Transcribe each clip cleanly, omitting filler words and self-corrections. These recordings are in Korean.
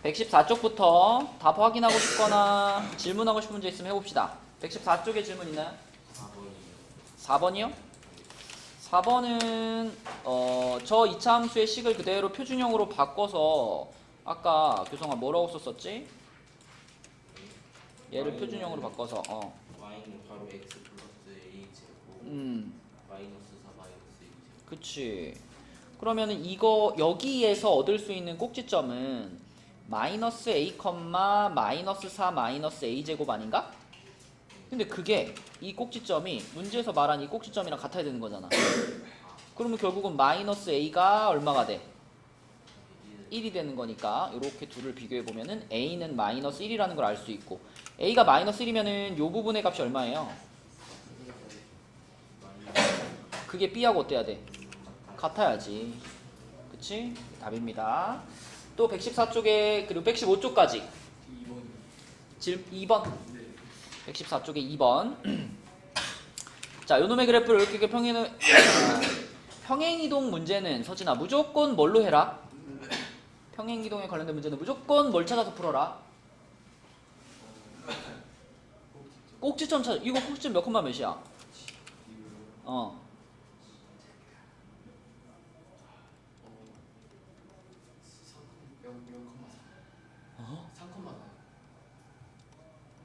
114쪽부터 답 확인하고 싶거나 질문하고 싶은 문제 있으면 해봅시다. 114쪽에 질문 있나요? 4번이요? 4번은 저 이차함수의 식을 그대로 표준형으로 바꿔서 아까 교성아 뭐라고 썼었지? 얘를 표준형으로 바꿔서 y는 바로 x 플러스 a 제곱 마이너스 4 마이너스 2 제곱. 그치. 그러면은 이거 여기에서 얻을 수 있는 꼭지점은 마이너스 a, 마이너스 4 마이너스 a 제곱 아닌가? 근데 그게 이 꼭지점이 문제에서 말한 이 꼭지점이랑 같아야 되는 거잖아. 그러면 결국은 마이너스 a가 얼마가 돼? 1이 되는 거니까 이렇게 둘을 비교해 보면은 a는 마이너스 1이라는 걸 알 수 있고 a가 마이너스 1이면은 요 부분의 값이 얼마예요? 그게 b하고 어때야 돼? 같아야지. 그치? 답입니다. 또 114쪽에 그리고 115쪽까지 2번 114쪽에 2번 자 요놈의 그래프를 이렇게 평행이동 문제는 서진아 무조건 뭘로 해라? 평행이동에 관련된 문제는 무조건 뭘 찾아서 풀어라? 꼭지점 찾아. 이거 꼭지점 몇 콤마 몇이야?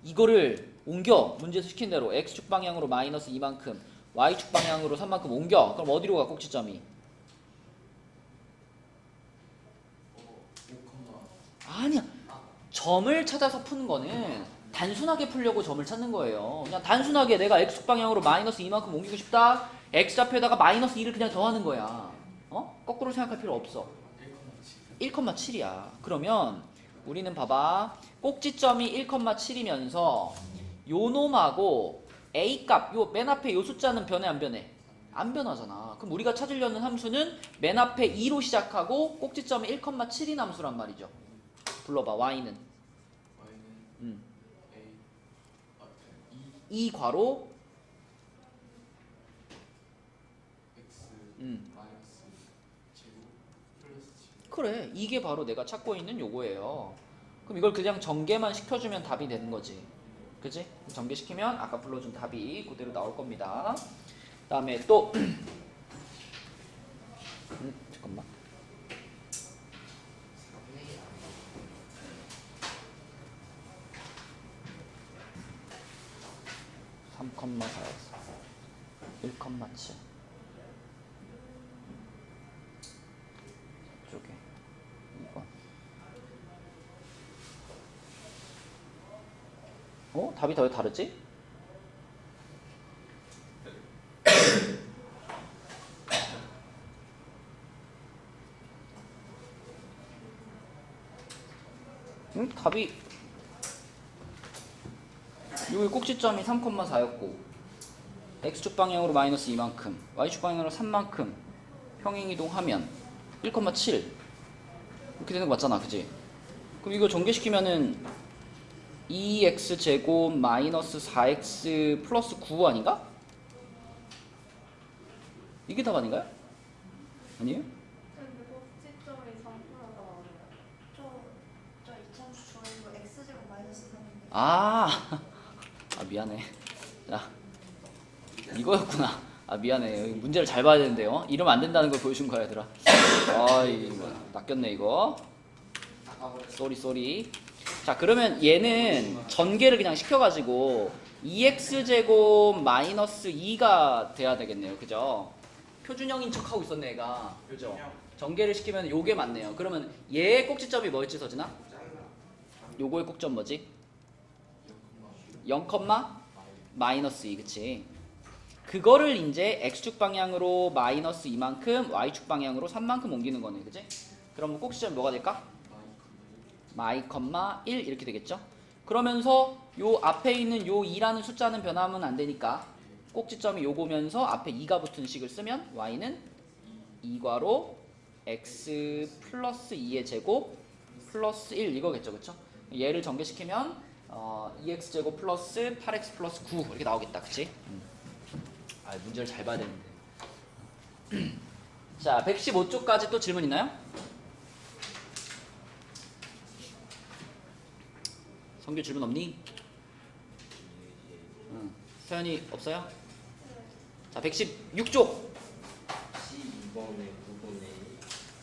이거를 옮겨 문제에서 시킨 대로 x축 방향으로 마이너스 2만큼 y축 방향으로 3만큼 옮겨. 그럼 어디로 가 꼭지점이? 아니야. 점을 찾아서 푸는 거는 단순하게 풀려고 점을 찾는 거예요. 그냥 단순하게 내가 x축 방향으로 마이너스 2만큼 옮기고 싶다. x좌표에다가 마이너스 2를 그냥 더하는 거야. 거꾸로 생각할 필요 없어. 1,7이야. 그러면 우리는 봐봐. 꼭지점이 1,7이면서 요 놈하고 a 값, 요 맨 앞에 요 숫자는 변해 안 변해? 안 변하잖아. 그럼 우리가 찾으려는 함수는 맨 앞에 2로 시작하고 꼭지점이 1,7인 함수란 말이죠. 불러봐. y는 a 2 괄호 x 마이너스 제곱 플러스 제곱. 그래. 이게 바로 내가 찾고 있는 요거예요. 그럼 이걸 그냥 전개만 시켜주면 답이 되는 거지. 그치? 전개시키면 아까 불러준 답이 그대로 나올 겁니다. 그 다음에 또 잠깐만. (3, 4에서) 1,7 이쪽에 2번. 답이 더 다르지? 답이 여기 꼭지점이 3,4였고 x축 방향으로 마이너스 2만큼 y축 방향으로 3만큼 평행이동하면 1,7 이렇게 되는 거 맞잖아. 그지? 그럼 이거 전개시키면은 2x 제곱 마이너스 4x 플러스 9 아닌가? 이게 답 아닌가요? 아니에요? 근데 꼭지점이 3%가 나와요. 저 이참수 저희가 x제곱 마이너스 3인데. 아 미안해. 자 이거였구나. 미안해. 여기 문제를 잘 봐야 되는데요. 이러면 안 된다는 걸 보여준 거야 얘들아. 이거 낚였네 이거. 쏘리. 자 그러면 얘는 전개를 그냥 시켜가지고 2x제곱 마이너스 2가 돼야 되겠네요. 그죠? 표준형인 척하고 있었네 얘가. 그죠? 전개를 시키면 요게 맞네요. 그러면 얘의 꼭지점이 뭐였지 서진아? 요거의 꼭점 뭐지? 0, 마이너스 2 그치? 그거를 이제 x축 방향으로 마이너스 2만큼 y축 방향으로 3만큼 옮기는 거네. 그치? 그럼 꼭지점이 뭐가 될까? 마이, 1 이렇게 되겠죠? 그러면서 요 앞에 있는 요 2라는 숫자는 변하면 안 되니까 꼭지점이 요거면서 앞에 2가 붙은 식을 쓰면 y는 2괄호 x 플러스 2의 제곱 플러스 1 이거겠죠. 그쵸? 얘를 전개시키면 2x제곱 플러스 8x 플러스 9 이렇게 나오겠다. 그치? 문제를 잘 봐야 되는데. 자 115쪽까지 또 질문 있나요? 성규 질문 없니? 응. 서현이 없어요? 자 116쪽 12번에 9분의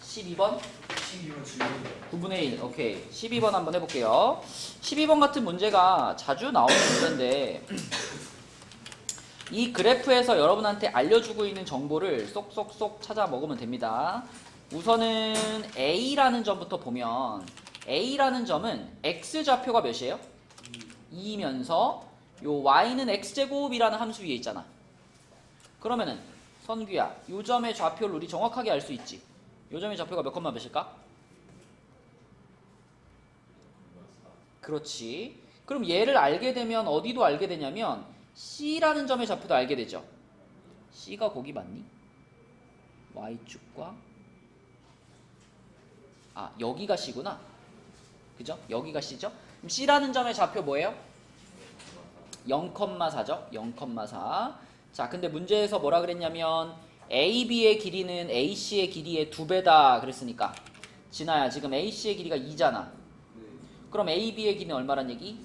12번 12번 질문이요. 9분의 1 오케이 12번 한번 해볼게요. 12번 같은 문제가 자주 나오는 문제인데 이 그래프에서 여러분한테 알려주고 있는 정보를 쏙쏙쏙 찾아 먹으면 됩니다. 우선은 A라는 점부터 보면 A라는 점은 X좌표가 몇이에요? 2이면서 요 Y는 X제곱이라는 함수 위에 있잖아. 그러면은 선규야 요 점의 좌표를 우리 정확하게 알 수 있지. 요 점의 좌표가 몇 컴마 몇일까? 그렇지. 그럼 얘를 알게 되면 어디도 알게 되냐면 C라는 점의 좌표도 알게 되죠. C가 거기 맞니? Y축과 여기가 C구나. 그죠? 여기가 C죠? 그럼 C라는 점의 좌표 뭐예요? 0,4죠? 0,4. 자, 근데 문제에서 뭐라 그랬냐면 AB의 길이는 AC의 길이의 2배다 그랬으니까 진아야 지금 AC의 길이가 2잖아. 그럼 AB의 길이는 얼마란 얘기?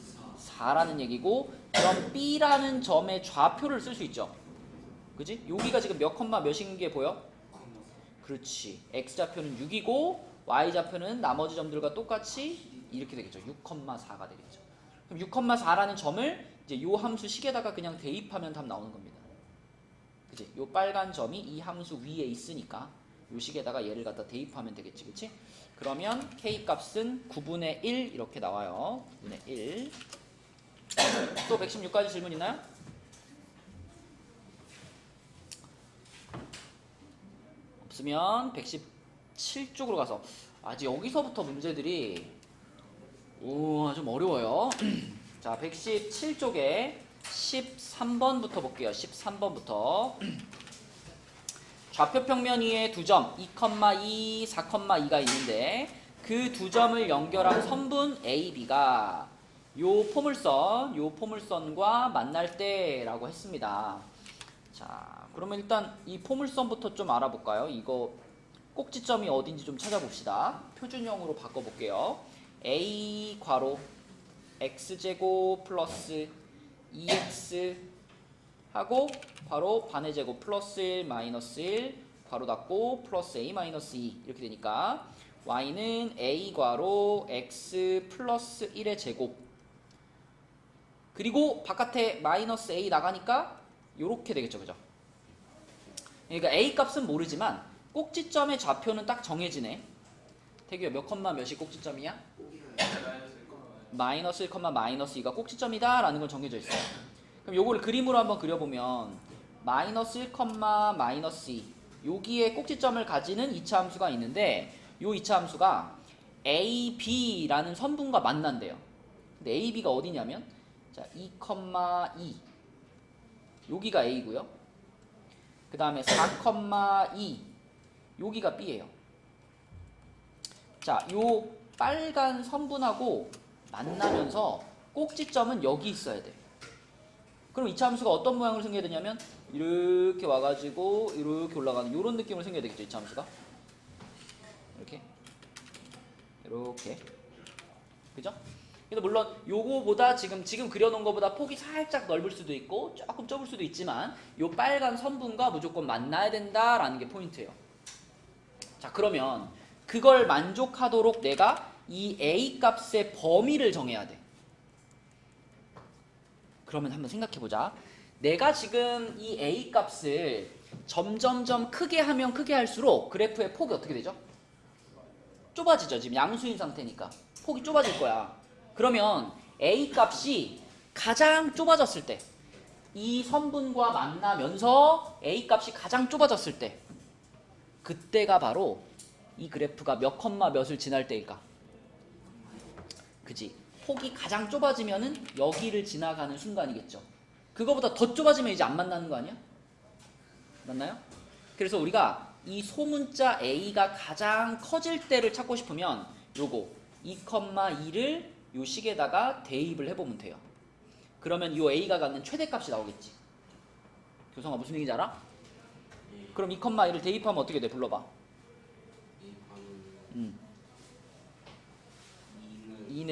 4라는 얘기고 그럼 B라는 점의 좌표를 쓸 수 있죠. 그지? 여기가 지금 몇 컴마 몇인 게 보여? 그렇지. X좌표는 6이고 Y좌표는 나머지 점들과 똑같이 이렇게 되겠죠. 6,4가 되겠죠. 그럼 6,4라는 점을 이제 요 함수 식에다가 그냥 대입하면 답 나오는 겁니다. 그치? 요 빨간 점이 이 함수 위에 있으니까 요 식에다가 얘를 갖다 대입하면 되겠지. 그치? 그러면 K 값은 9분의 1 이렇게 나와요. 9분의 1. 또 116까지 질문 있나요? 없으면 117쪽으로 가서 아직 여기서부터 문제들이 좀 어려워요. 자, 117쪽에 13번부터 볼게요. 13번부터 좌표 평면 위에 두 점 2,2, 4,2가 있는데 그 두 점을 연결한 선분 AB가 요 포물선과 만날 때라고 했습니다. 자, 그러면 일단 이 포물선부터 좀 알아볼까요? 이거 꼭지점이 어딘지 좀 찾아봅시다. 표준형으로 바꿔볼게요. A 괄호 x제곱 플러스 2x 하고 괄호 반의 제곱 플러스 1 마이너스 1 괄호 닫고 플러스 a 마이너스 2 이렇게 되니까 y는 a 괄호 x 플러스 1의 제곱 그리고 바깥에 마이너스 a 나가니까 요렇게 되겠죠. 그죠? 그러니까 a 값은 모르지만 꼭지점의 좌표는 딱 정해지네. 태규야 몇 컴마 몇이 꼭지점이야? 마이너스 1, 마이너스 2가 꼭지점이다 라는 건 정해져 있어요. 그럼 요거를 그림으로 한번 그려보면 마이너스 1, 마이너스 2 여기에 꼭지점을 가지는 2차 함수가 있는데 요 2차 함수가 A, B라는 선분과 만난대요. 근데 A, B가 어디냐면 자 2, 2 여기가 A고요. 그 다음에 4, 2 여기가 B예요. 자, 요 빨간 선분하고 만나면서 꼭지점은 여기 있어야 돼. 그럼 2차 함수가 어떤 모양을 생겨야 되냐면 이렇게 와가지고 이렇게 올라가는 이런 느낌으로 생겨야 되겠죠. 2차 함수가 이렇게 그죠? 근데 물론 요거보다 지금 그려놓은 거보다 폭이 살짝 넓을 수도 있고 조금 좁을 수도 있지만 요 빨간 선분과 무조건 만나야 된다라는 게 포인트예요. 자, 그러면 그걸 만족하도록 내가 이 A 값의 범위를 정해야 돼. 그러면 한번 생각해보자. 내가 지금 이 A 값을 점점점 크게 하면 크게 할수록 그래프의 폭이 어떻게 되죠? 좁아지죠. 지금 양수인 상태니까 폭이 좁아질 거야. 그러면 A 값이 가장 좁아졌을 때 이 선분과 만나면서 A 값이 가장 좁아졌을 때 그때가 바로 이 그래프가 몇 컴마 몇을 지날 때일까? 그지? 폭이 가장 좁아지면은 여기를 지나가는 순간이겠죠. 그거보다 더 좁아지면 이제 안 만나는 거 아니야? 맞나요? 그래서 우리가 이 소문자 A가 가장 커질 때를 찾고 싶으면 요거 2,2를 요 식에다가 대입을 해보면 돼요. 그러면 요 A가 갖는 최대값이 나오겠지. 교성아 무슨 얘기인지 알아? 예. 그럼 2,2를 대입하면 어떻게 돼? 불러봐. 이 방은 2는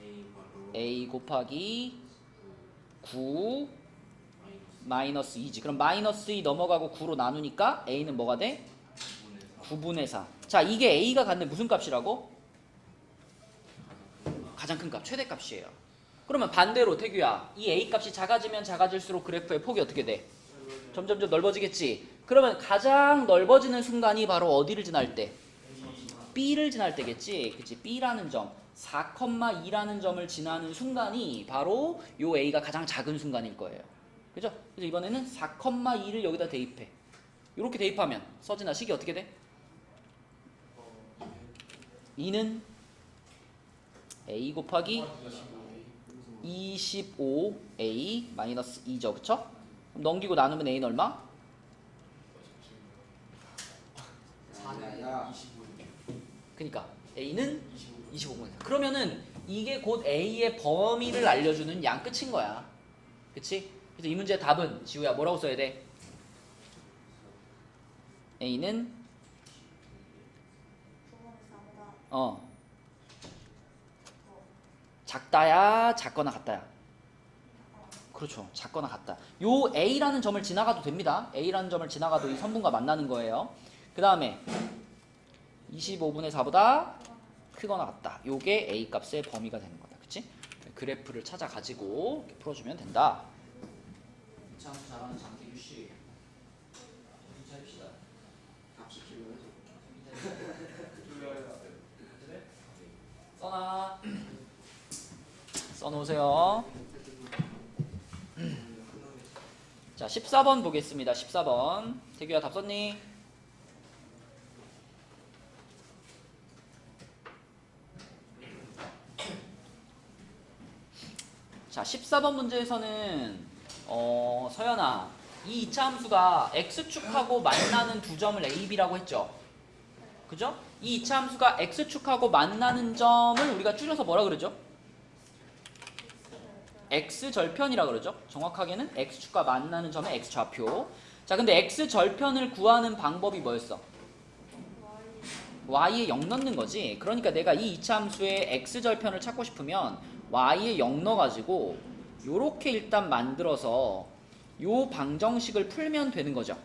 A 바로 a 곱하기 9 마이너스 마이너스 2지. 그럼 마이너스 2 넘어가고 9로 나누니까 a는 뭐가 돼? 9분의 4 9분의 4. 자, 이게 a가 갖는 무슨 값이라고? 가장 큰 값, 최대값이에요. 그러면 반대로 태규야, 이 a 값이 작아지면 작아질수록 그래프의 폭이 어떻게 돼? 점점점 넓어지겠지. 그러면 가장 넓어지는 순간이 바로 어디를 지날 때? B를 지날 때겠지. 그치? B라는 점, 4,2라는 점을 지나는 순간이 바로 요 A가 가장 작은 순간일 거예요. 그죠? 그래서 이번에는 4,2를 여기다 대입해. 이렇게 대입하면 서진아 식이 어떻게 돼? 2는 A 곱하기 25A 마이너스 2죠. 그쵸? 그럼 넘기고 나누면 A는 얼마? 그러니까 A는 25분의 4. 그러면은 이게 곧 A의 범위를 알려주는 양 끝인 거야. 그치? 그래서 이 문제의 답은 지우야 뭐라고 써야 돼? A는 9분의 4보다 작다야 작거나 같다야. 그렇죠. 작거나 같다. 요 A라는 점을 지나가도 됩니다. A라는 점을 지나가도 이 선분과 만나는 거예요. 그 다음에 25분의 4보다 크거나 같다. 요게 A 값의 범위가 되는 거다. 그치? 그래프를 찾아가지고 이렇게 풀어주면 된다. 참 잘하는 장태규 씨. 차립시다. 써놔. 써놓으세요. 자, 14번 보겠습니다. 14번. 태규야 답 썼니? 자, 14번 문제에서는 서연아, 이 이차 함수가 x축하고 만나는 두 점을 a, b라고 했죠. 그죠? 이 이차 함수가 x축하고 만나는 점을 우리가 줄여서 뭐라 그러죠? x절편이라 그러죠. 정확하게는 x축과 만나는 점의 x좌표. 자, 근데 x절편을 구하는 방법이 뭐였어? y에 0 넣는 거지. 그러니까 내가 이 이차 함수의 x절편을 찾고 싶으면 y에 0 넣어가지고 요렇게 일단 만들어서 요 방정식을 풀면 되는 거죠.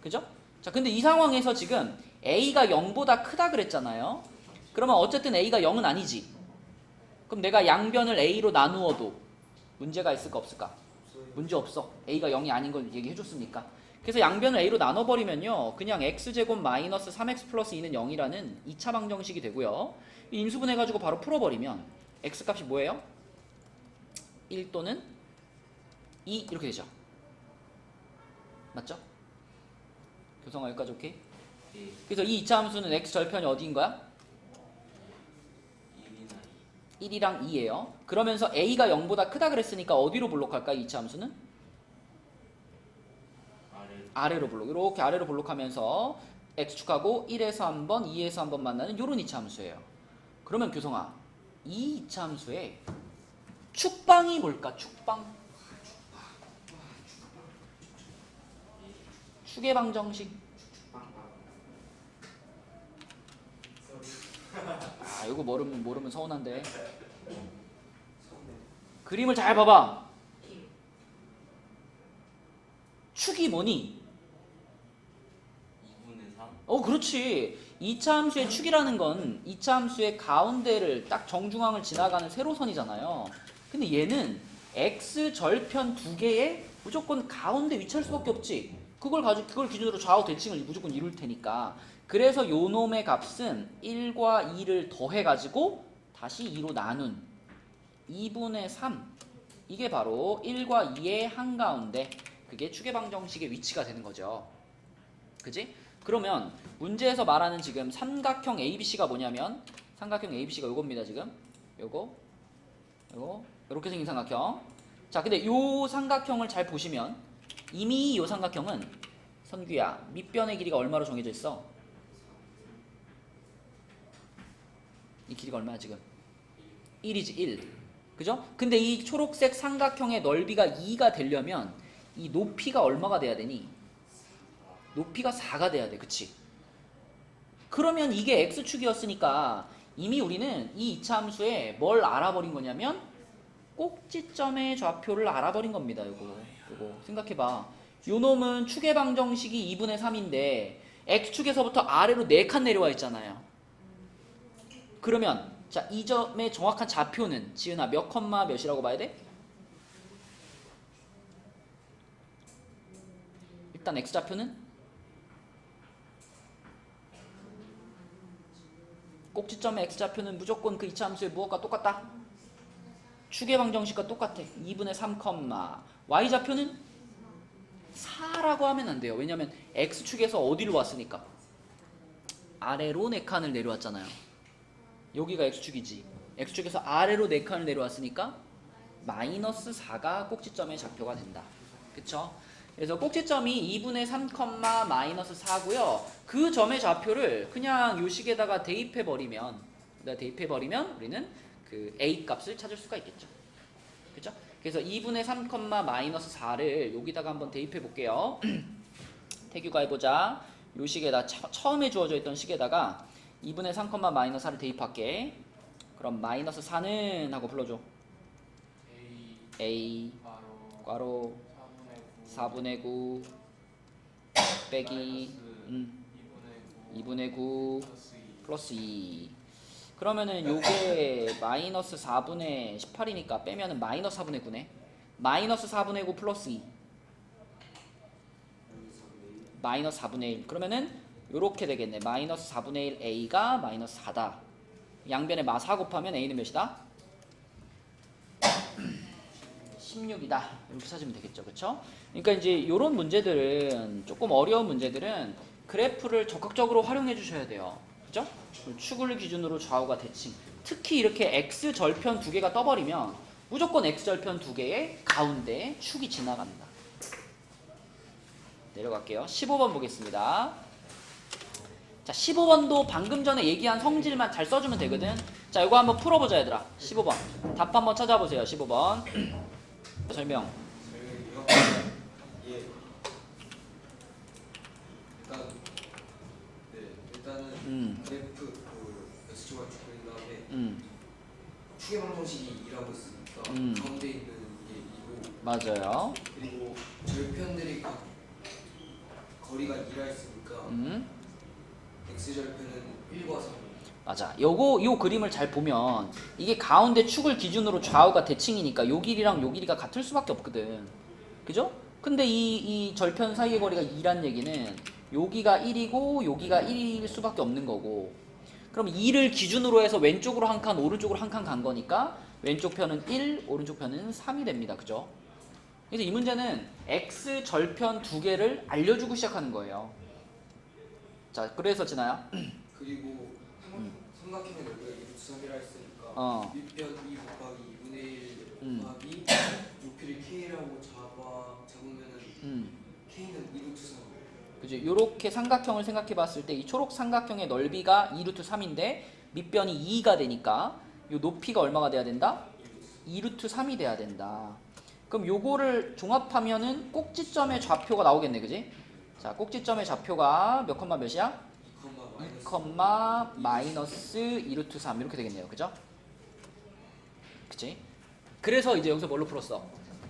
그죠? 자, 근데 이 상황에서 지금 a가 0보다 크다 그랬잖아요. 그러면 어쨌든 a가 0은 아니지. 그럼 내가 양변을 a로 나누어도 문제가 있을까 없을까? 문제 없어. a가 0이 아닌 걸 얘기해 줬으니까. 그래서 양변을 a로 나눠버리면요, 그냥 x제곱 마이너스 3x 플러스 2는 0이라는 2차 방정식이 되고요, 인수분해가지고 바로 풀어버리면 x값이 뭐예요? 1 또는 2 이렇게 되죠. 맞죠? 교성아 여기까지 오케이? 그래서 이 2차 함수는 x절편이 어디인 거야? 1이랑 2예요. 그러면서 a가 0보다 크다 그랬으니까 어디로 블록할까? 이 2차 함수는? 아래로 블록. 이렇게 아래로 블록하면서 x축하고 1에서 한번 2에서 한번 만나는 요런 2차 함수예요. 그러면 교성아, 이 2차 함수의 축방이 뭘까? 축방. 축의 방정식. 아, 이거 모르면 서운한데. 그림을 잘 봐봐. 축이 뭐니? 2분의 3 그렇지. 2차 함수의 축이라는 건 2차 함수의 가운데를 딱 정중앙을 지나가는 세로선이잖아요. 근데 얘는 x절편 두 개의 무조건 가운데 위치할 수밖에 없지. 그걸 기준으로 좌우 대칭을 무조건 이룰 테니까. 그래서 요 놈의 값은 1과 2를 더해가지고 다시 2로 나눈 2분의 3. 이게 바로 1과 2의 한가운데, 그게 축의 방정식의 위치가 되는 거죠. 그지? 그러면 문제에서 말하는 지금 삼각형 ABC가 뭐냐면, 삼각형 ABC가 요겁니다. 지금 요거 요렇게 생긴 삼각형. 자, 근데 요 삼각형을 잘 보시면 이미 요 삼각형은, 선규야, 밑변의 길이가 얼마로 정해져 있어? 이 길이가 얼마야 지금? 1이지 1. 그죠? 근데 이 초록색 삼각형의 넓이가 2가 되려면 이 높이가 얼마가 돼야 되니? 높이가 4가 돼야 돼. 그치? 그러면 이게 x축이었으니까 이미 우리는 이 이차함수에 뭘 알아버린 거냐면 꼭지점의 좌표를 알아버린 겁니다. 요거 생각해봐. 요 놈은 축의 방정식이 2분의 3인데 x축에서부터 아래로 4칸 내려와 있잖아요. 그러면 자, 이 점의 정확한 좌표는 지은아 몇 컴마 몇이라고 봐야 돼? 일단 x좌표는 꼭지점의 x좌표는 무조건 그 이차함수의 무엇과 똑같다? 축의 방정식과 똑같아. 2분의 3, y좌표는 4라고 하면 안 돼요. 왜냐면 x축에서 어디로 왔으니까 아래로 4칸을 내려왔잖아요. 여기가 x축이지. x축에서 아래로 4칸을 내려왔으니까 마이너스 4가 꼭지점의 좌표가 된다. 그쵸? 그래서 꼭지점이 2분의 3, 마이너스 4고요. 그 점의 좌표를 그냥 요 식에다가 대입해버리면 우리는 그 a 값을 찾을 수가 있겠죠. 그쵸? 그래서 2분의 3, 마이너스 4를 여기다가 한번 대입해 볼게요. 태규가 해보자. 요 식에다 처음에 주어져 있던 식에다가 2분의 3, 마이너스 4를 대입할게. 그럼 마이너스 4는 하고 불러줘. a 괄호 4분의 9 빼기 2분의 9 플러스 2. 그러면은 요게 마이너스 4분의 18이니까 빼면은 마이너스 4분의 9네. 마이너스 4분의 9 플러스 2 마이너스 4분의 1. 그러면은 요렇게 되겠네. 마이너스 4분의 1 a가 마이너스 4다. 양변에 마 4 곱하면 a는 몇이다? 16이다. 이렇게 찾으면 되겠죠. 그쵸? 그러니까 이제 요런 문제들은 조금 어려운 문제들은 그래프를 적극적으로 활용해 주셔야 돼요. 그죠? 축을 기준으로 좌우가 대칭. 특히 이렇게 x절편 두 개가 떠버리면 무조건 x절편 두 개의 가운데 축이 지나간다. 내려갈게요. 15번 보겠습니다. 자, 15번도 방금 전에 얘기한 성질만 잘 써주면 되거든. 자, 이거 한번 풀어보자 얘들아. 15번 답 한번 찾아보세요. 15번 설명. 예. 일단은 그래프 그 x축을 그린 다음에 축의 방정식이 2라고 했으니까 가운데 있는 게 2고 맞아요. 그리고 절편들이 각 거리가 2라 했으니까 x절편은 1과 3. 맞아. 요 그림을 잘 보면 이게 가운데 축을 기준으로 좌우가 대칭이니까 요 길이랑 요 길이가 같을 수밖에 없거든. 그죠? 근데 이 절편 사이의 거리가 2란 얘기는 여기가 1이고 여기가 1일 수밖에 없는 거고, 그럼 2를 기준으로 해서 왼쪽으로 한 칸 오른쪽으로 한 칸 간 거니까 왼쪽 편은 1 오른쪽 편은 3이 됩니다. 그죠? 그래서 이 문제는 x 절편 두 개를 알려주고 시작하는 거예요. 자, 그래서 진아야 그리고 삼각형의 넓이가 2루트 3이라 했으니까 밑변 2 곱하기 2분의 1 곱하기 높이를 k라고 잡으면은 k는 2루트 3. 그죠? 요렇게 삼각형을 생각해 봤을 때 이 초록 삼각형의 넓이가 2루트 3인데 밑변이 2가 되니까 요 높이가 얼마가 돼야 된다? 2루트 3이 돼야 된다. 그럼 요거를 종합하면은 꼭지점의 좌표가 나오겠네. 그지? 자, 꼭지점의 좌표가 몇 컴마 몇이야? 2 컴마 마이너스 2루트 3 이렇게 되겠네요. 그죠? 그치? 그래서 이제 여기서 뭘로 풀었어?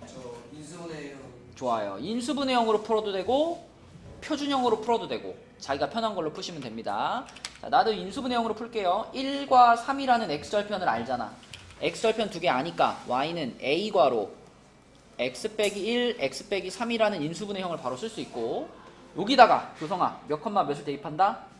저 인수분해형. 좋아요. 인수분해형으로 풀어도 되고 표준형으로 풀어도 되고 자기가 편한 걸로 푸시면 됩니다. 자, 나도 인수분해형으로 풀게요. 1과 3이라는 x절편을 알잖아. x절편 두 개 아니까 y는 a괄호 x 빼기 1, x 빼기 3이라는 인수분해형을 바로 쓸 수 있고, 여기다가 교성아 몇 컴마 몇을 대입한다?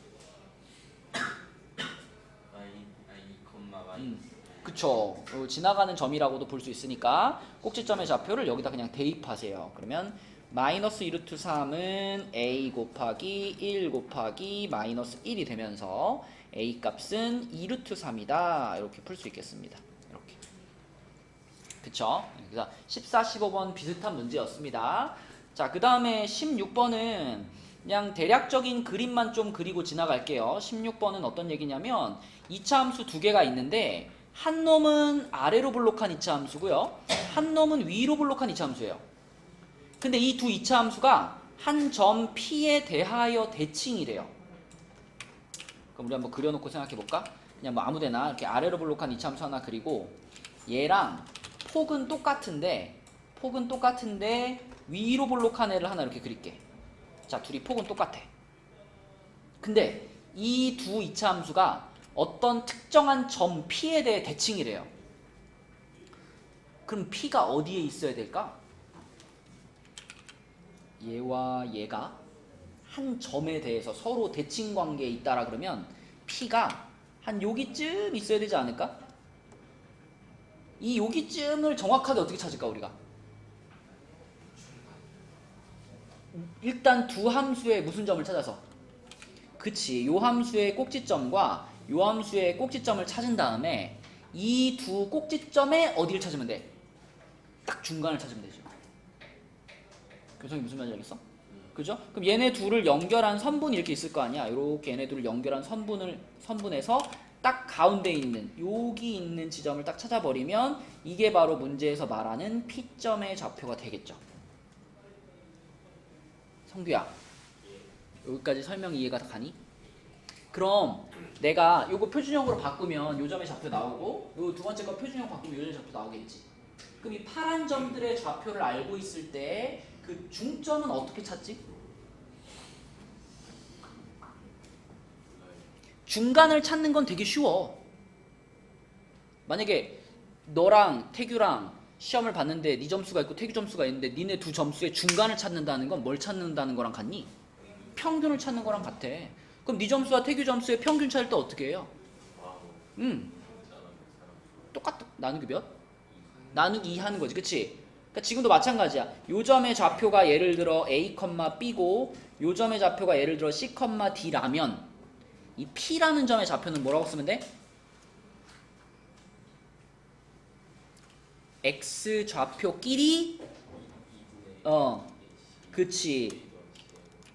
그쵸. 지나가는 점이라고도 볼 수 있으니까 꼭지점의 좌표를 여기다 그냥 대입하세요. 그러면 마이너스 2루트 3은 a 곱하기 1 곱하기 마이너스 1이 되면서 a 값은 2루트 3이다. 이렇게 풀 수 있겠습니다. 이렇게. 그쵸? 그래서 14, 15번 비슷한 문제였습니다. 자, 그 다음에 16번은 그냥 대략적인 그림만 좀 그리고 지나갈게요. 16번은 어떤 얘기냐면 2차 함수 두 개가 있는데 한 놈은 아래로 블록한 2차 함수고요. 한 놈은 위로 블록한 2차 함수예요. 근데 이 두 2차 함수가 한 점 P에 대하여 대칭이래요. 그럼 우리 한번 그려놓고 생각해볼까? 그냥 뭐 아무데나 이렇게 아래로 볼록한 이차함수 하나 그리고 얘랑 폭은 똑같은데 위로 볼록한 애를 하나 이렇게 그릴게. 자, 둘이 폭은 똑같아. 근데 이 두 이차함수가 어떤 특정한 점 P에 대해 대칭이래요. 그럼 P가 어디에 있어야 될까? 얘와 얘가 한 점에 대해서 서로 대칭 관계에 있다라 그러면 P가 한 여기쯤 있어야 되지 않을까? 이 여기쯤을 정확하게 어떻게 찾을까 우리가? 일단 두 함수의 무슨 점을 찾아서? 그치, 요 함수의 꼭지점과 요 함수의 꼭지점을 찾은 다음에 이 두 꼭지점에 어디를 찾으면 돼? 딱 중간을 찾으면 되죠. 교성이 무슨 말인지 알겠어? 그죠? 그럼 얘네 둘을 연결한 선분이 이렇게 있을 거 아니야? 이렇게 얘네 둘을 연결한 선분에서 딱 가운데 있는 여기 있는 지점을 딱 찾아버리면 이게 바로 문제에서 말하는 P점의 좌표가 되겠죠. 성규야, 여기까지 설명 이해가 다 가니? 그럼 내가 요거 표준형으로 바꾸면 요 점의 좌표 나오고 요 두 번째 거 표준형 바꾸면 요 점의 좌표 나오겠지. 그럼 이 파란 점들의 좌표를 알고 있을 때 그 중점은 어떻게 찾지? 중간을 찾는 건 되게 쉬워. 만약에 너랑 태규랑 시험을 봤는데 네 점수가 있고 태규 점수가 있는데 니네 두 점수의 중간을 찾는다는 건 뭘 찾는다는 거랑 같니? 평균을 찾는 거랑 같아. 그럼 네 점수와 태규 점수의 평균 찾을 때 어떻게 해요? 똑같아. 나누기 몇? 나누기 2 하는 거지. 그치? 그러니까 지금도 마찬가지야. 요 점의 좌표가 예를 들어 A, B고 요 점의 좌표가 예를 들어 C, D라면 이 P라는 점의 좌표는 뭐라고 쓰면 돼? X 좌표끼리 그치,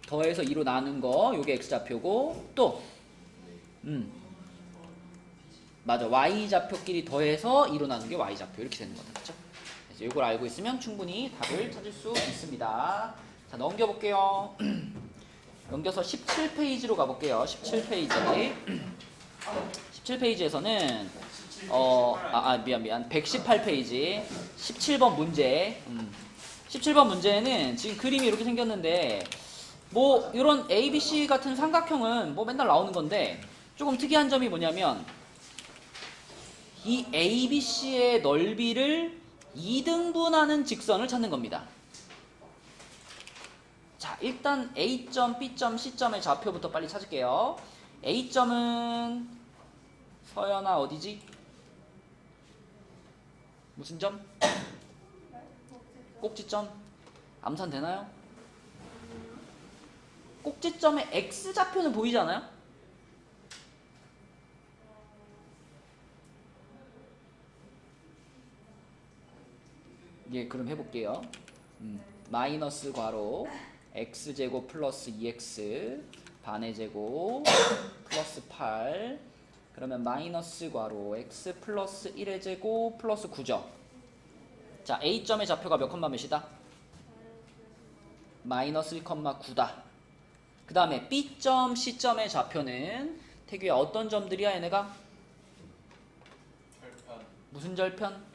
더해서 2로 나눈 거 요게 X 좌표고 또 맞아, Y 좌표끼리 더해서 2로 나눈 게 Y 좌표 이렇게 되는 거다. 그쵸? 그래서 이걸 알고 있으면 충분히 답을 찾을 수 있습니다. 자, 넘겨볼게요. 넘겨서 17페이지로 가볼게요. 17페이지 17페이지에서는 미안 118페이지 17번 문제 17번 문제는 지금 그림이 이렇게 생겼는데 뭐 이런 ABC 같은 삼각형은 뭐 맨날 나오는 건데 조금 특이한 점이 뭐냐면 이 ABC의 넓이를 2등분하는 직선을 찾는 겁니다. 자, 일단 A점, B점, C점의 좌표부터 빨리 찾을게요. A점은 서연아 어디지? 무슨 점? 꼭지점? 암산 되나요? 꼭지점의 X좌표는 보이지 않아요? 예, 그럼 해볼게요. 마이너스 괄호 x제곱 플러스 2x 반의 제곱 플러스 8 그러면 마이너스 괄호 x 플러스 1의 제곱 플러스 9죠. 자, A점의 좌표가 몇 컴마 몇이다? 마이너스 1,9다. 그 다음에 B점, C점의 좌표는 태규야 어떤 점들이야 얘네가? 절편 무슨 절편?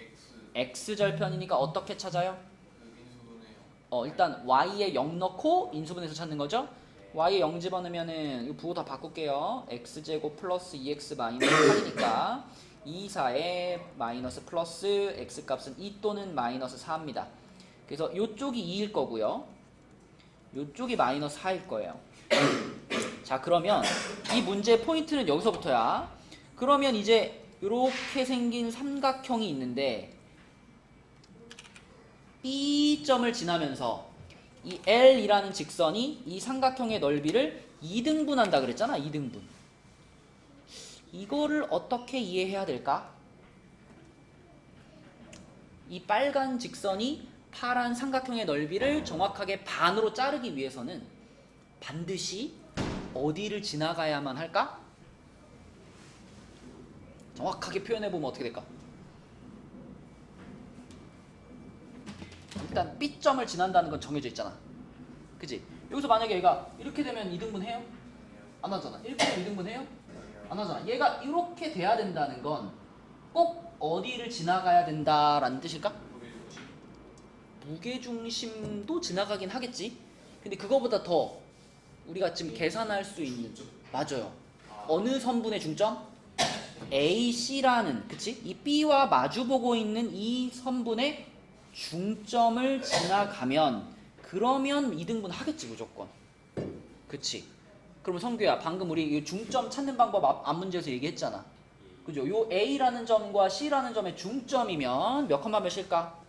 X X절편이니까 어떻게 찾아요? 그 인수분해요. 일단 Y에 0 넣고 인수분해서 찾는 거죠? Y에 0 집어넣으면은 이거 부호 다 바꿀게요. X제곱 플러스 2X 마이너스 8이니까 2, 4에 마이너스 플러스 X값은 2 또는 마이너스 4입니다. 그래서 이쪽이 2일 거고요. 이쪽이 마이너스 4일 거예요. 자, 그러면 이 문제의 포인트는 여기서부터야. 그러면 이제 이렇게 생긴 삼각형이 있는데 B점을 지나면서 이 L이라는 직선이 이 삼각형의 넓이를 2등분한다 그랬잖아. 2등분. 이거를 어떻게 이해해야 될까? 이 빨간 직선이 파란 삼각형의 넓이를 정확하게 반으로 자르기 위해서는 반드시 어디를 지나가야만 할까? 정확하게 표현해보면 어떻게 될까? 일단 B점을 지난다는 건 정해져 있잖아. 그치? 여기서 만약에 얘가 이렇게 되면 2등분 해요? 안 하잖아. 이렇게 되면 2등분 해요? 안 안 하잖아. 얘가 이렇게 돼야 된다는 건 꼭 어디를 지나가야 된다라는 뜻일까? 무게중심도 지나가긴 하겠지. 근데 그거보다 더 우리가 지금 계산할 수 있는 맞아요. 어느 선분의 중점? AC라는 그치? 이 B와 마주보고 있는 이 선분의 중점을 지나가면 그러면 이등분 하겠지 무조건. 그치? 그러면 성규야 방금 우리 이 중점 찾는 방법 앞 문제에서 얘기했잖아. 그죠? 요 A라는 점과 C라는 점의 중점이면 몇 컴마 몇일까?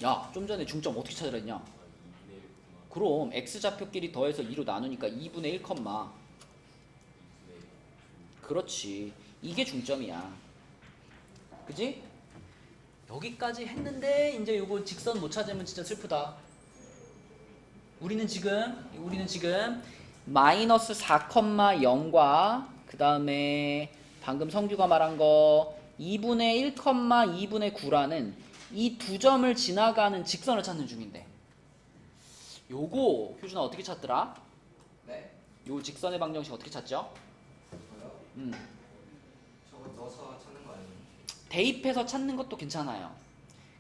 야, 좀 전에 중점 어떻게 찾으라 했냐? 그럼 X좌표끼리 더해서 2로 나누니까 2분의 1 컴마. 그렇지. 이게 중점이야. 그지? 여기까지 했는데 이제 요거 직선 못 찾으면 진짜 슬프다. 우리는 지금 마이너스 4,0과 그 다음에 방금 성규가 말한 거 2분의 1, 2분의 9라는 이 두 점을 지나가는 직선을 찾는 중인데 요거 효준아 어떻게 찾더라? 네? 요 직선의 방정식 어떻게 찾죠? 저요? 저거 넣어서 찾는 거 아니에요? 대입해서 찾는 것도 괜찮아요.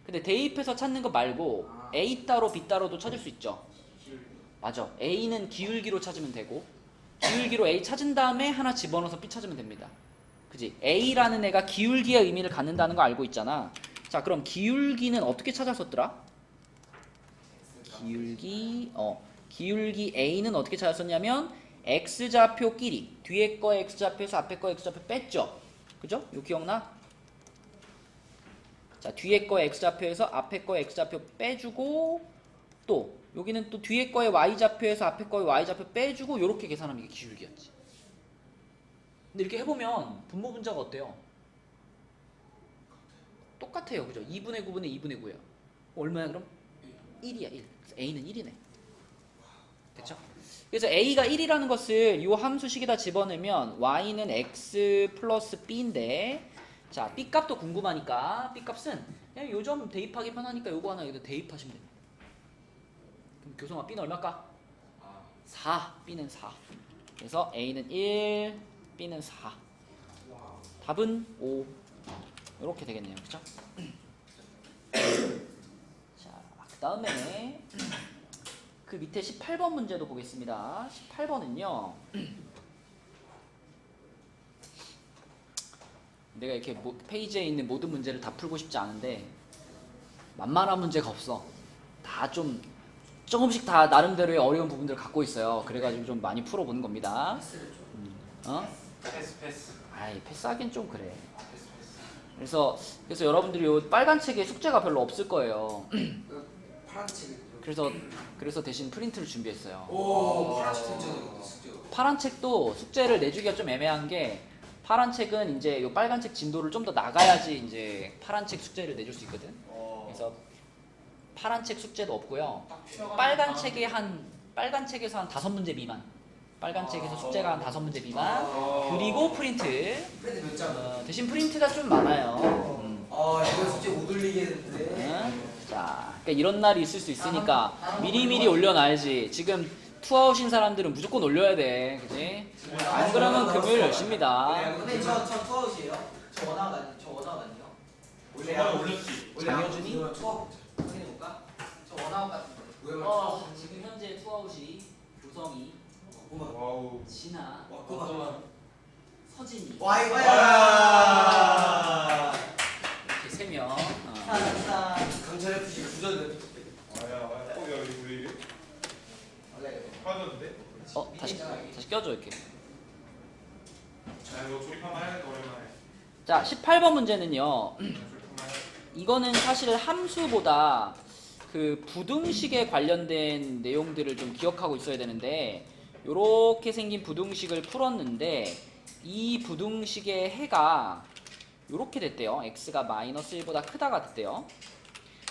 근데 대입해서 찾는 거 말고 A 따로 B 따로도 찾을 수 있죠. 맞아. A는 기울기로 찾으면 되고 기울기로 A 찾은 다음에 하나 집어넣어서 B 찾으면 됩니다. 그지? A라는 애가 기울기의 의미를 갖는다는 거 알고 있잖아. 자, 그럼 기울기는 어떻게 찾았었더라? 기울기 A는 어떻게 찾았었냐면 X좌표끼리 뒤에 거 X좌표에서 앞에 거 X좌표 뺐죠. 그죠? 요 기억나? 자, 뒤에 거 X좌표에서 앞에 거 X좌표 빼주고 또 여기는 또 뒤에 거의 Y좌표에서 앞에 거의 Y좌표 빼주고 요렇게 계산하면 이게 기울기였지. 근데 이렇게 해보면 분모 분자가 어때요? 똑같아요. 그죠? 2분의 9분의 2분의 9예요. 얼마야 그럼? 1이야 1. 그래서 A는 1이네. 됐죠? 그래서 A가 1이라는 것을 이 함수식에다 집어넣으면 Y는 X 플러스 B인데 자, B 값도 궁금하니까 B 값은 그냥 요 점 대입하기 편하니까 요거 하나 여기다 대입하시면 됩니다. 그럼 교성아 B는 얼마일까? 4. B는 4. 그래서 A는 1, B는 4. 답은 5. 이렇게 되겠네요. 그쵸? 자, 그 다음에 그 밑에 18번 문제도 보겠습니다. 18번은요. 내가 이렇게 페이지에 있는 모든 문제를 다 풀고 싶지 않은데 만만한 문제가 없어. 다 좀 조금씩 다 나름대로의 어려운 부분들을 갖고 있어요. 그래가지고 좀 많이 풀어보는 겁니다. 어? 패스. 아이, 패스하긴 좀 그래. 그래서 여러분들이 요 빨간 책에 숙제가 별로 없을 거예요. 파란 책이 그래서 대신 프린트를 준비했어요. 오 파란 책 있잖아요. 근데 숙제가. 파란 책도 숙제를 내주기가 좀 애매한 게 파란 책은 이제 요 빨간 책 진도를 좀 더 나가야지 이제 파란 책 숙제를 내줄 수 있거든. 그래서 파란 책 숙제도 없고요. 빨간 책에서 한 5문제 미만. 빨간 책에서 숙제가 한 5문제 미만. 그리고 프린트. 프린트 몇 장? 대신 프린트가 좀 많아요. 이거 숙제 못 올리겠는데. 자, 그러니까 이런 날이 있을 수 있으니까 미리미리 올려놔야지. 지금 투아웃인 사람들은 무조건 올려야 돼, 그지? 안 그러면 금요일 쉽니다. 근데 저 투아웃이에요? 저 원아웃 아니에요? 저번에 올렸지. 장효준이? 투아웃 확인해볼까? 저 원아웃 같은데. 왜 지금 현재 투아웃이 조성이, 맞구만. 와우. 진아, 맞구만. 서진이 와이 와이. 이렇게 3명. 강철 FC 구전. 와야. 여기 우리 이게 원래 빠졌는데? 다시 껴줘 이렇게. 이거 조립 한번 해야 돼 오랜만에. 자, 18번 문제는요. 조립 한번 해. 이거는 사실 함수보다 그 부등식에 관련된 내용들을 좀 기억하고 있어야 되는데 요렇게 생긴 부등식을 풀었는데 이 부등식의 해가 요렇게 됐대요. x가 마이너스 1보다 크다가 됐대요.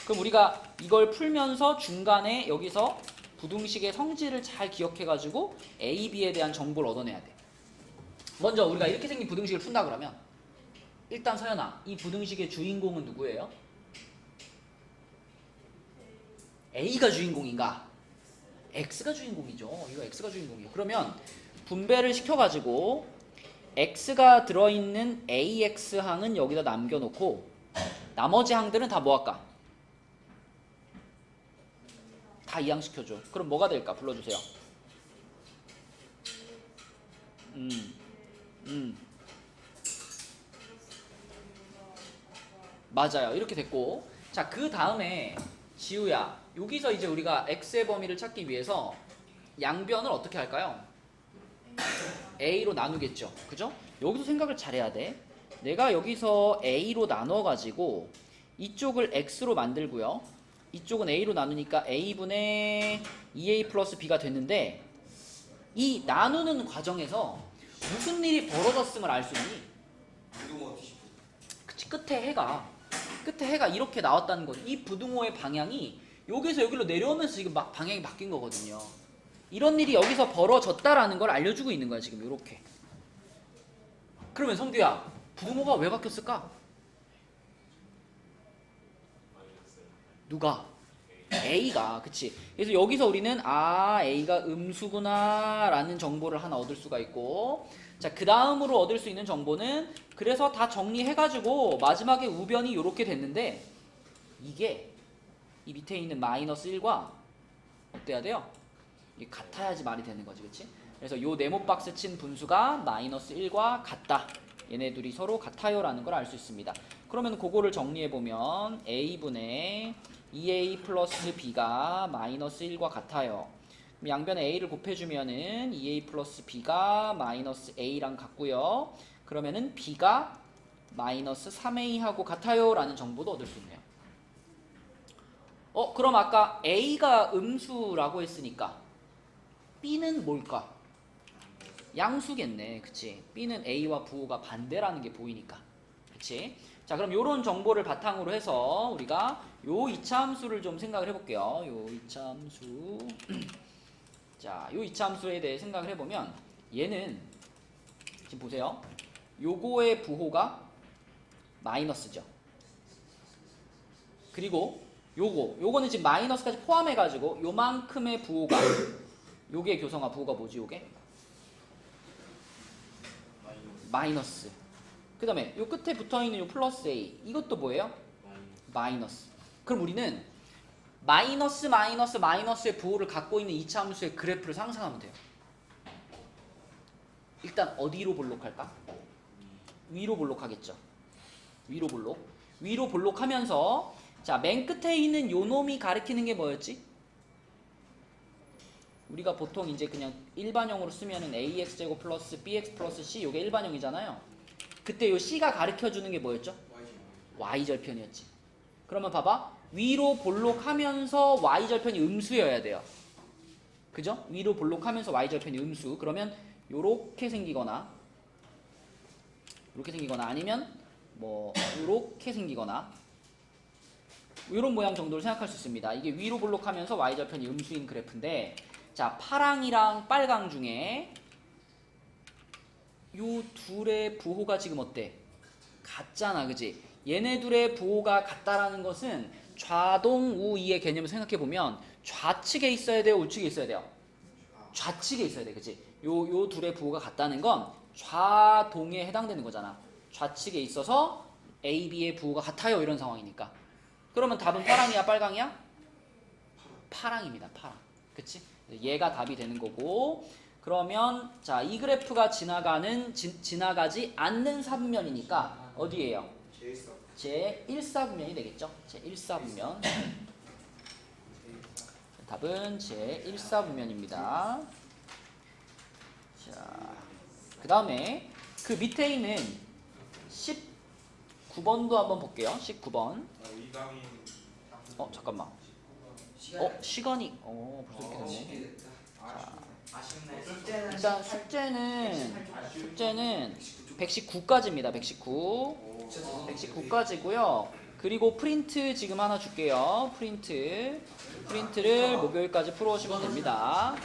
그럼 우리가 이걸 풀면서 중간에 여기서 부등식의 성질을 잘 기억해가지고 a, b에 대한 정보를 얻어내야 돼. 먼저 우리가 이렇게 생긴 부등식을 푼다 그러면 일단 서연아, 이 부등식의 주인공은 누구예요? A가 주인공인가? X가 주인공이죠. 이거 X가 주인공이에요. 그러면 분배를 시켜가지고 X가 들어있는 AX 항은 여기다 남겨놓고 나머지 항들은 다 뭐 할까? 다 이항시켜줘. 그럼 뭐가 될까? 불러주세요. 맞아요. 이렇게 됐고, 자, 그 다음에 지우야, 여기서 이제 우리가 x의 범위를 찾기 위해서 양변을 어떻게 할까요? a로 나누겠죠. 그죠? 여기서 생각을 잘해야 돼. 내가 여기서 a로 나눠가지고 이쪽을 x로 만들고요. 이쪽은 a로 나누니까 a분의 2a 플러스 b가 됐는데, 이 나누는 과정에서 무슨 일이 벌어졌음을 알 수 있니? 부동호 뒤집기. 그치, 끝에 해가 이렇게 나왔다는 거지. 이 부등호의 방향이 여기서 여기로 내려오면서 지금 막 방향이 바뀐 거거든요. 이런 일이 여기서 벌어졌다라는 걸 알려주고 있는 거야, 지금 이렇게. 그러면 성규야, 부등호가 왜 바뀌었을까? 누가? A가. 그치. 그래서 여기서 우리는 A가 음수구나 라는 정보를 하나 얻을 수가 있고, 자, 그 다음으로 얻을 수 있는 정보는, 그래서 다 정리해가지고 마지막에 우변이 이렇게 됐는데, 이게 이 밑에 있는 마이너스 1과 어때야 돼요? 이게 같아야지 말이 되는 거지. 그치? 그래서 요 네모 박스 친 분수가 마이너스 1과 같다. 얘네 둘이 서로 같아요 라는 걸 알 수 있습니다. 그러면 그거를 정리해보면 A분의 2A 플러스 B가 마이너스 1과 같아요. 그럼 양변에 A를 곱해주면은 2A 플러스 B가 마이너스 A랑 같고요. 그러면은 B가 마이너스 3A하고 같아요 라는 정보도 얻을 수 있네요. 그럼 아까 A가 음수라고 했으니까 B는 뭘까? 양수겠네. 그치? B는 A와 부호가 반대라는 게 보이니까. 그치? 자, 그럼 요런 정보를 바탕으로 해서 우리가 요 이차함수를 좀 생각을 해볼게요. 요 이차함수. 자, 요 이차함수에 대해 생각을 해보면 얘는 지금 보세요. 요거의 부호가 마이너스죠. 그리고 요거는 지금 마이너스까지 포함해가지고 요만큼의 부호가, 요게 교성아 부호가 뭐지 요게? 마이너스. 그 다음에 요 끝에 붙어있는 요 플러스 A, 이것도 뭐예요? 마이너스. 그럼 우리는 마이너스의 부호를 갖고 있는 이차함수의 그래프를 상상하면 돼요. 일단 어디로 볼록할까? 위로 볼록하겠죠. 위로 볼록하면서, 자, 맨 끝에 있는 요 놈이 가리키는 게 뭐였지? 우리가 보통 이제 그냥 일반형으로 쓰면은 ax제곱 플러스 bx 플러스 c, 요게 일반형이잖아요. 그때 요 c가 가르쳐주는 게 뭐였죠? y절편이었지. 그러면 봐봐, 위로 볼록하면서 y절편이 음수여야 돼요. 그죠? 위로 볼록하면서 y절편이 음수. 그러면 요렇게 생기거나 아니면 뭐 요렇게 생기거나 요런 모양 정도를 생각할 수 있습니다. 이게 위로 볼록하면서 y절편이 음수인 그래프인데, 자, 파랑이랑 빨강 중에 요 둘의 부호가 지금 어때? 같잖아, 그지? 얘네 둘의 부호가 같다라는 것은 좌동 우이의 개념을 생각해보면 좌측에 있어야 돼요, 우측에 있어야 돼요? 좌측에 있어야 돼, 그지? 요 둘의 부호가 같다는 건 좌동에 해당되는 거잖아. 좌측에 있어서 A, B의 부호가 같아요, 이런 상황이니까. 그러면 답은 파랑이야, 빨강이야? 파랑입니다, 파랑. 그치? 얘가 답이 되는 거고, 그러면 자, 이 그래프가 지나가지 않는 사분면이니까 어디예요? 제1사분면이 되겠죠? 제1사분면. 답은 제1사분면입니다. 자, 그 다음에 그 밑에 있는 19번도 한번 볼게요. 19번. 잠깐만. 시간이 벌써 이렇게 됐네. 자, 일단 숙제는 119까지입니다. 119까지고요. 그리고 프린트 지금 하나 줄게요. 프린트를 목요일까지 풀어오시면 됩니다.